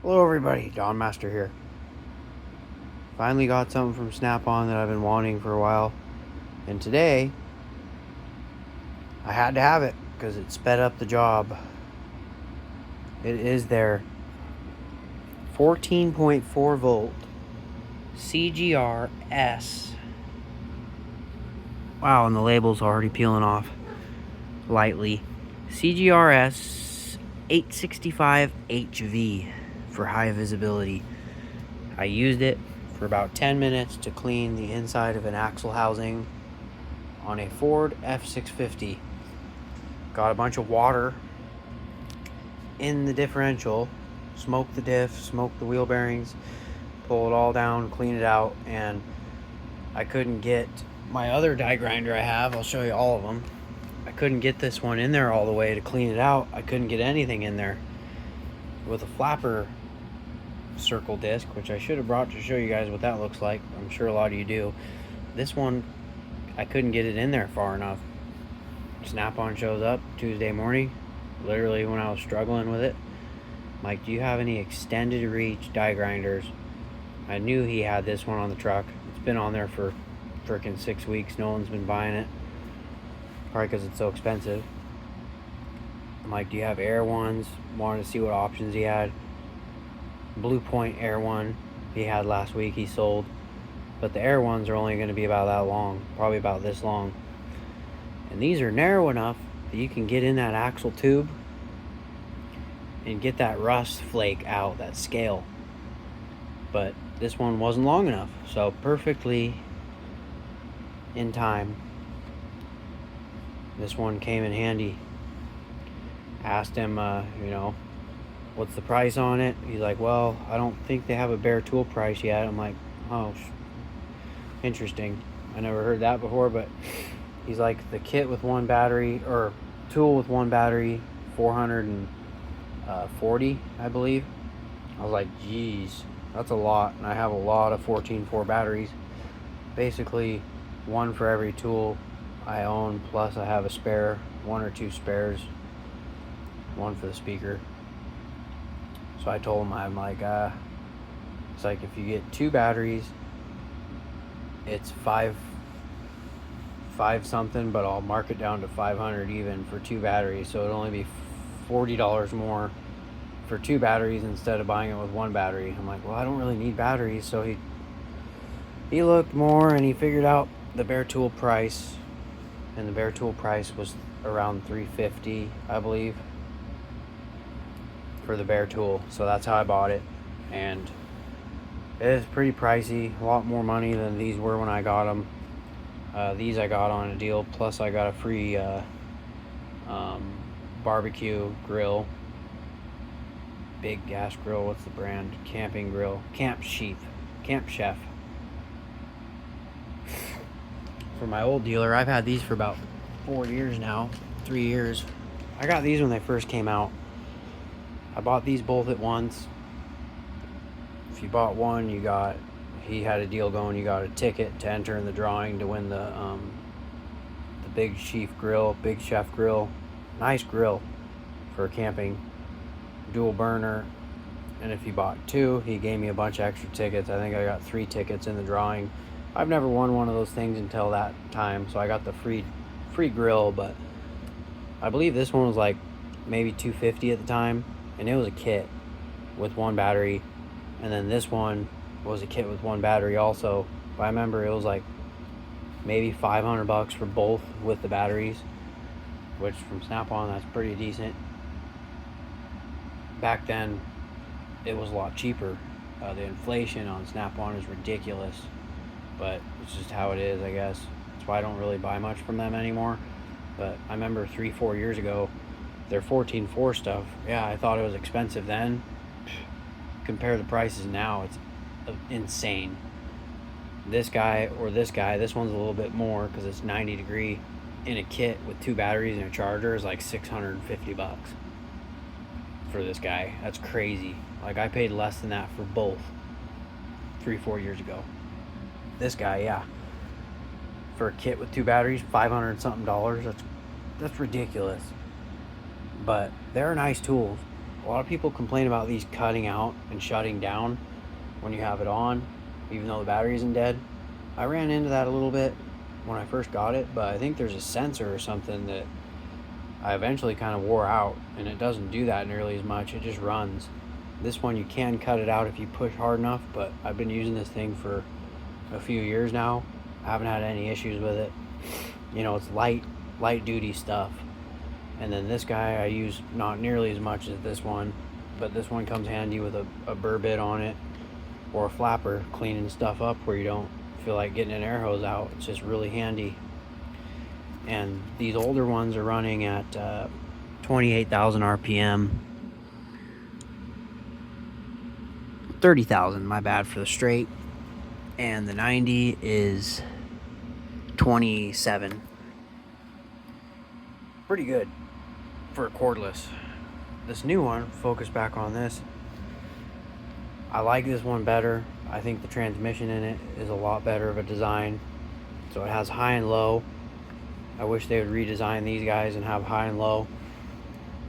Hello everybody, Don Master here. Finally got something from Snapon that I've been wanting for a while. And today, I had to have it because it sped up the job. It is their 14.4 volt CGRS. Wow, and the label's already peeling off lightly. CGRS865HV for high visibility. I used it for about 10 minutes to clean the inside of an axle housing on a Ford F650. Got a bunch of water in the differential, smoked the diff, smoked the wheel bearings, pull it all down, clean it out, and I couldn't get my other die grinder I have. I'll show you all of them. I couldn't get this one in there all the way to clean it out. I couldn't get anything in there with a flapper circle disc, which I should have brought to show you guys what that looks like. I'm sure a lot of you do. This one, I couldn't get it in there far enough. Snap-on shows up Tuesday morning, literally when I was struggling with it. Mike, do you have any extended reach die grinders? I knew he had this one on the truck. It's been on there for frickin' 6 weeks. No one's been buying it, probably because it's so expensive. I'm like, do you have air ones? Wanted to see what options he had. Blue Point Air one he had last week, he sold, but the air ones are only going to be about that long, probably about this long, and these are narrow enough that you can get in that axle tube and get that rust flake out, that scale. But this one wasn't long enough, so perfectly in time this one came in handy. Asked him, what's the price on it? He's like, well, I don't think they have a bare tool price yet. I'm like, oh, interesting. I never heard that before, but he's like, the kit with one battery, or tool with one battery, 440, I believe. I was like, geez, that's a lot. And I have a lot of 14.4 batteries. Basically, one for every tool I own, plus I have a spare, one or two spares, one for the speaker. So I told him, I'm like, it's like if you get two batteries, it's five something, but I'll mark it down to 500 even for two batteries. So it'll only be $40 more for two batteries instead of buying it with one battery. I'm like, well, I don't really need batteries. So he looked more and he figured out the bare tool price, and the bare tool price was around $350, I believe, for the bare tool. So that's how I bought it, and it is pretty pricey, a lot more money than these were when I got them. These I got on a deal, plus I got a free barbecue grill, big gas grill. What's the brand? Camping grill, Camp Chef. For my old dealer, I've had these for about 4 years now, 3 years. I got these when they first came out. I bought these both at once. If you bought one, he had a deal going, you got a ticket to enter in the drawing to win the Big Chef grill. Nice grill for camping, dual burner. And if you bought two, he gave me a bunch of extra tickets. I think I got 3 tickets in the drawing. I've never won one of those things until that time, so I got the free grill. But I believe this one was like maybe $250 at the time, and it was a kit with one battery. And then this one was a kit with one battery also, but I remember it was like maybe $500 for both with the batteries, which from Snap-on, that's pretty decent. Back then it was a lot cheaper. The inflation on Snap-on is ridiculous, but it's just how it is, I guess. That's why I don't really buy much from them anymore. But I remember 3-4 years ago, their 14.4 stuff, yeah, I thought it was expensive then. Compare the prices now, it's insane. This one's a little bit more because it's 90 degree in a kit with 2 batteries and a charger is like $650 for this guy. That's crazy. Like, I paid less than that for both 3-4 years ago. This guy, yeah, for a kit with 2 batteries, $500 something. That's ridiculous. But they're nice tools. A lot of people complain about these cutting out and shutting down when you have it on, even though the battery isn't dead. I ran into that a little bit when I first got it, but I think there's a sensor or something that I eventually kind of wore out, and it doesn't do that nearly as much. It just runs. This one, you can cut it out if you push hard enough, but I've been using this thing for a few years now. I haven't had any issues with it. You know, it's light duty stuff. And then this guy I use not nearly as much as this one, but this one comes handy with a burr bit on it or a flapper, cleaning stuff up where you don't feel like getting an air hose out. It's just really handy. And these older ones are running at 28,000 RPM. 30,000, my bad, for the straight. And the 90 is 27. Pretty good for a cordless. This new one, focus back on this. I like this one better. I think the transmission in it is a lot better of a design. So it has high and low. I wish they would redesign these guys and have high and low.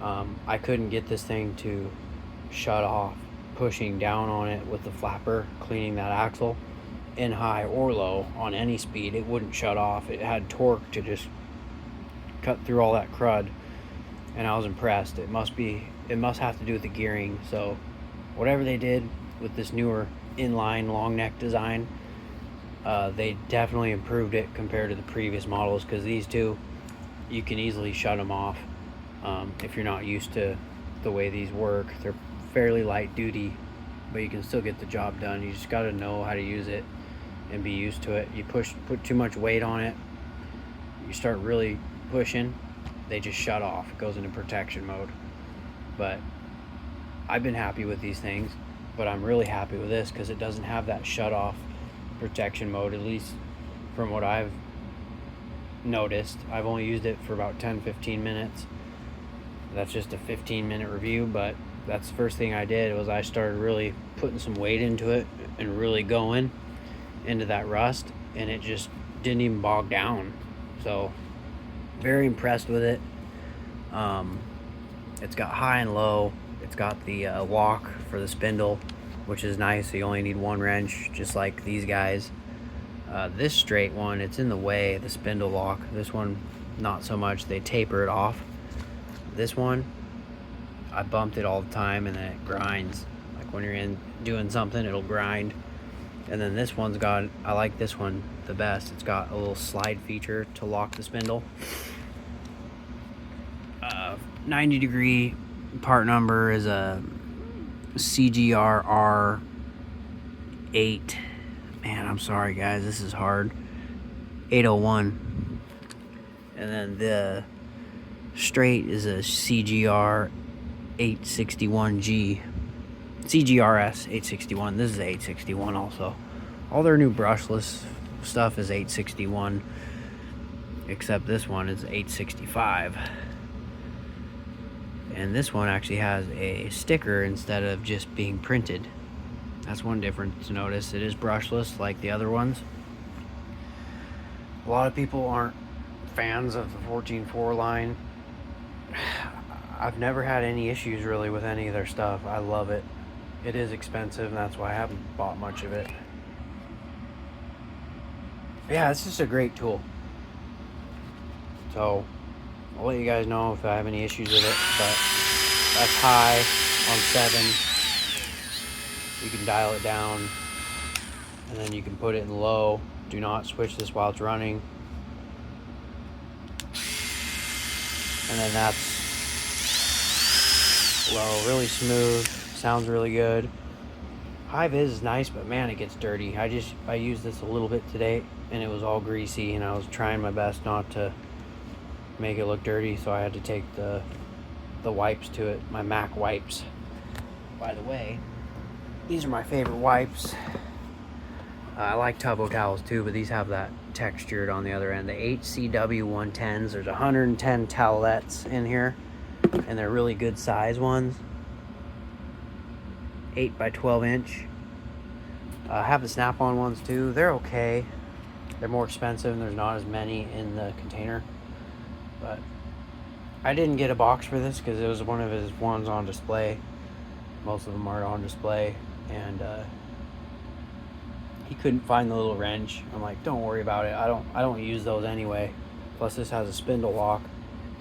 I couldn't get this thing to shut off pushing down on it with the flapper, cleaning that axle in high or low on any speed. It wouldn't shut off. It had torque to just cut through all that crud, and I was impressed. It must have to do with the gearing. So whatever they did with this newer inline long neck design, they definitely improved it compared to the previous models, because these two, you can easily shut them off if you're not used to the way these work. They're fairly light duty, but you can still get the job done. You just got to know how to use it and be used to it. You put too much weight on it, you start really pushing, they just shut off. It goes into protection mode. But I've been happy with these things, but I'm really happy with this because it doesn't have that shut off protection mode, at least from what I've noticed. I've only used it for about 10-15 minutes. That's just a 15-minute review, but that's the first thing I did. Was I started really putting some weight into it and really going into that rust, and it just didn't even bog down. So very impressed with it. It's got high and low. It's got the lock for the spindle, which is nice. So you only need one wrench, just like these guys. This straight one, it's in the way, the spindle lock. This one, not so much. They taper it off. This one, I bumped it all the time, and then it grinds. Like when you're doing something, it'll grind. And then this one's got, I like this one the best. It's got a little slide feature to lock the spindle. 90 degree part number is a CGRR8. Man, I'm sorry guys, this is hard. 801. And then the straight is a CGR861G. CGRS861. This is 861 also. All their new brushless stuff is 861, except this one is 865. And this one actually has a sticker instead of just being printed. That's one difference to notice. It is brushless like the other ones. A lot of people aren't fans of the 14.4 line. I've never had any issues really with any of their stuff. I love it. It is expensive, and that's why I haven't bought much of it. Yeah, it's just a great tool. So I'll let you guys know if I have any issues with it, but that's high on 7. You can dial it down, and then you can put it in low. Do not switch this while it's running. And then that's low, really smooth, sounds really good. High vis is nice, but man, it gets dirty. I used this a little bit today, and it was all greasy, and I was trying my best not to make it look dirty, so I had to take the wipes to it, my Mac wipes. By the way, these are my favorite wipes. I like Tubbo towels too, but these have that textured on the other end. The HCW110s, there's 110 towelettes in here, and they're really good size ones. 8 by 12 inch. I have the Snapon ones too. They're okay. They're more expensive, and there's not as many in the container. But I didn't get a box for this because it was one of his ones on display. Most of them are on display, and he couldn't find the little wrench. I'm like, don't worry about it. I don't use those anyway. Plus, this has a spindle lock,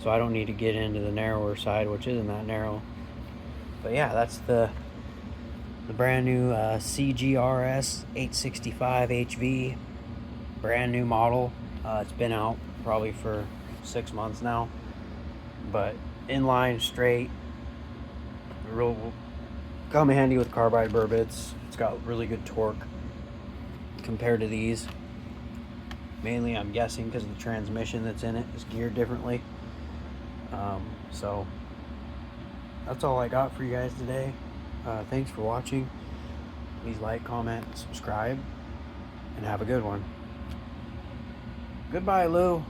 so I don't need to get into the narrower side, which isn't that narrow. But yeah, that's the brand new CGRS865HV, brand new model. It's been out probably for 6 months now, but inline, straight, real come handy with carbide burr bits. It's got really good torque compared to these. Mainly, I'm guessing because the transmission that's in it is geared differently. So that's all I got for you guys today. Thanks for watching. Please like, comment, subscribe, and have a good one. Goodbye, Lou.